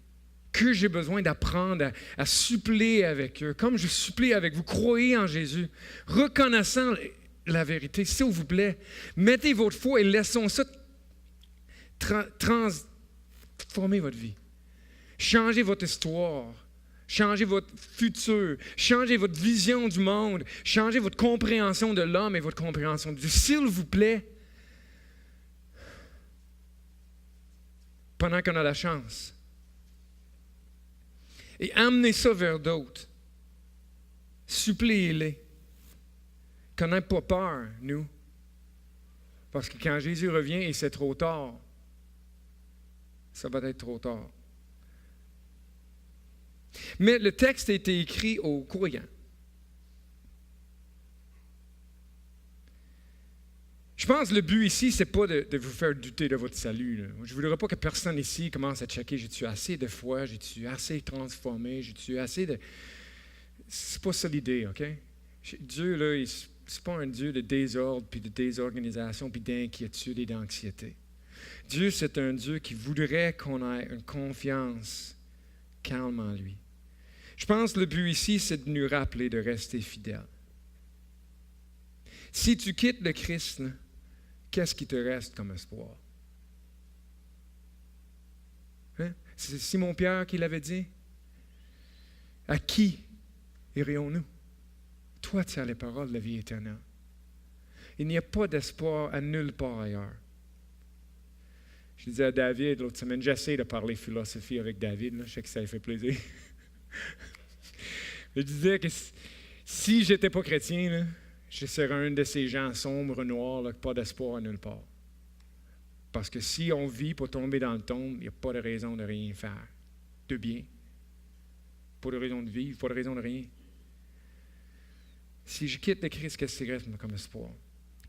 que j'ai besoin d'apprendre à suppléer avec eux, comme je supplie avec vous. Croyez en Jésus, reconnaissant la vérité, s'il vous plaît. Mettez votre foi et laissons ça transformer votre vie. Changez votre histoire. Changez votre futur. Changez votre vision du monde. Changez votre compréhension de l'homme et votre compréhension de Dieu. S'il vous plaît, pendant qu'on a la chance. Et amenez ça vers d'autres. Suppliez-les. Qu'on n'ait pas peur, nous. Parce que quand Jésus revient et c'est trop tard, ça va être trop tard. Mais le texte a été écrit aux croyants. Je pense que le but ici, ce n'est pas de vous faire douter de votre salut. Là. Je ne voudrais pas que personne ici commence à checker, j'ai-tu assez de foi, j'ai-tu assez transformé, j'ai-tu assez de... C'est pas ça l'idée, OK? Dieu, là, c'est pas un Dieu de désordre, puis de désorganisation, puis d'inquiétude et d'anxiété. Dieu, c'est un Dieu qui voudrait qu'on ait une confiance calme en lui. Je pense que le but ici, c'est de nous rappeler de rester fidèles. Si tu quittes le Christ, là, qu'est-ce qui te reste comme espoir? Hein? C'est Simon-Pierre qui l'avait dit. À qui irions-nous? Toi, tu as les paroles de la vie éternelle. Il n'y a pas d'espoir à nulle part ailleurs. Je disais à David l'autre semaine, j'essaie de parler philosophie avec David, là, je sais que ça lui fait plaisir. Je disais que si je n'étais pas chrétien, là, je serais un de ces gens sombres, noirs, là, pas d'espoir à nulle part. Parce que si on vit pour tomber dans le tombe, il n'y a pas de raison de rien faire, de bien. Pas de raison de vivre, pas de raison de rien. Si je quitte le Christ, qu'est-ce qui reste comme espoir?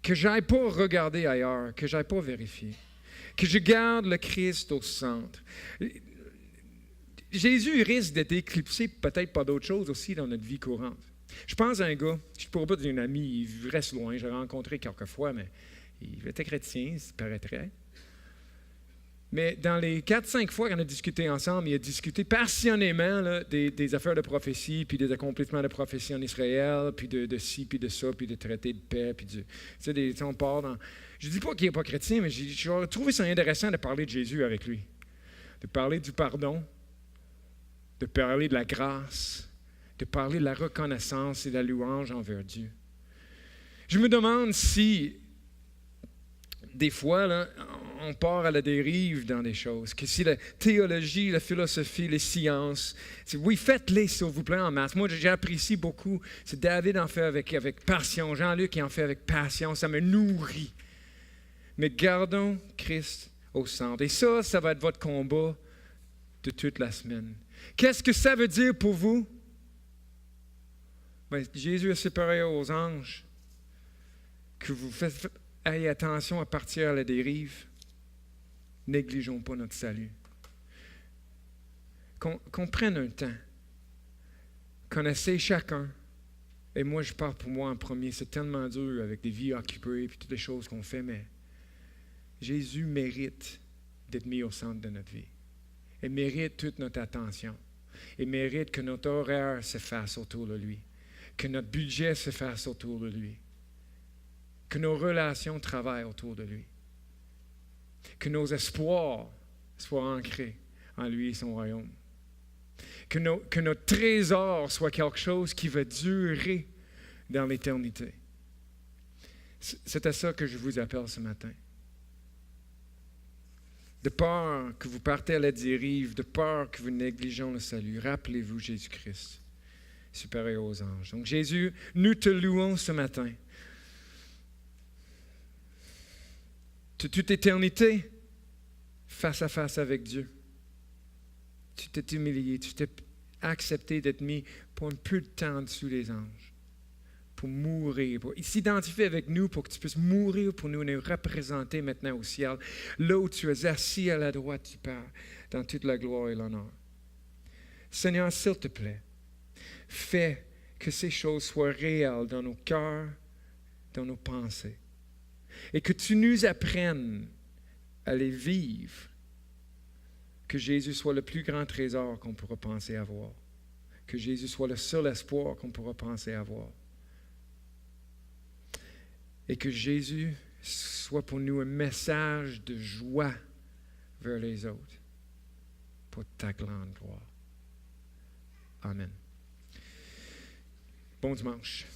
Que je n'aille pas regarder ailleurs, que je n'aille pas vérifier. Que je garde le Christ au centre. Jésus risque d'être éclipsé peut-être par d'autres choses aussi dans notre vie courante. Je pense à un gars, je ne pourrais pas dire un ami, il reste loin, je l'ai rencontré quelques fois, mais il était chrétien, il paraîtrait. Mais dans les 4-5 fois qu'on a discuté ensemble, il a discuté passionnément là, des affaires de prophétie, puis des accomplissements de prophétie en Israël, puis de ci, puis de ça, puis de traité de paix, puis on part dans... Je ne dis pas qu'il n'est pas chrétien, mais j'ai trouvé ça intéressant de parler de Jésus avec lui. De parler du pardon, de parler de la grâce, de parler de la reconnaissance et de la louange envers Dieu. Je me demande si des fois, là, on part à la dérive dans des choses. Que si la théologie, la philosophie, les sciences, oui, faites-les, s'il vous plaît, en masse. Moi, j'apprécie beaucoup. C'est David en fait avec passion. Jean-Luc en fait avec passion. Ça me nourrit. Mais gardons Christ au centre. Et ça va être votre combat de toute la semaine. Qu'est-ce que ça veut dire pour vous? Bien, Jésus est séparé aux anges. Que vous ayez attention à partir à la dérive. Négligeons pas notre salut. Qu'on prenne un temps. Qu'on essaie chacun. Et moi, je parle pour moi en premier. C'est tellement dur avec des vies occupées et toutes les choses qu'on fait, mais Jésus mérite d'être mis au centre de notre vie. Il mérite toute notre attention. Il mérite que notre horaire se fasse autour de lui. Que notre budget se fasse autour de lui. Que nos relations travaillent autour de lui. Que nos espoirs soient ancrés en lui et son royaume. Que notre trésor soit quelque chose qui va durer dans l'éternité. C'est à ça que je vous appelle ce matin. De peur que vous partez à la dérive, de peur que vous négligez le salut, rappelez-vous Jésus-Christ, supérieur aux anges. Donc Jésus, nous te louons ce matin. Toute éternité, face à face avec Dieu. Tu t'es humilié, tu t'es accepté d'être mis pour un peu de temps en dessous des anges, pour mourir, pour s'identifier avec nous, pour que tu puisses mourir pour nous représenter maintenant au ciel, là où tu es assis à la droite du Père, dans toute la gloire et l'honneur. Seigneur, s'il te plaît, fais que ces choses soient réelles dans nos cœurs, dans nos pensées. Et que tu nous apprennes à les vivre. Que Jésus soit le plus grand trésor qu'on pourra penser avoir. Que Jésus soit le seul espoir qu'on pourra penser avoir. Et que Jésus soit pour nous un message de joie vers les autres. Pour ta grande gloire. Amen. Bon dimanche.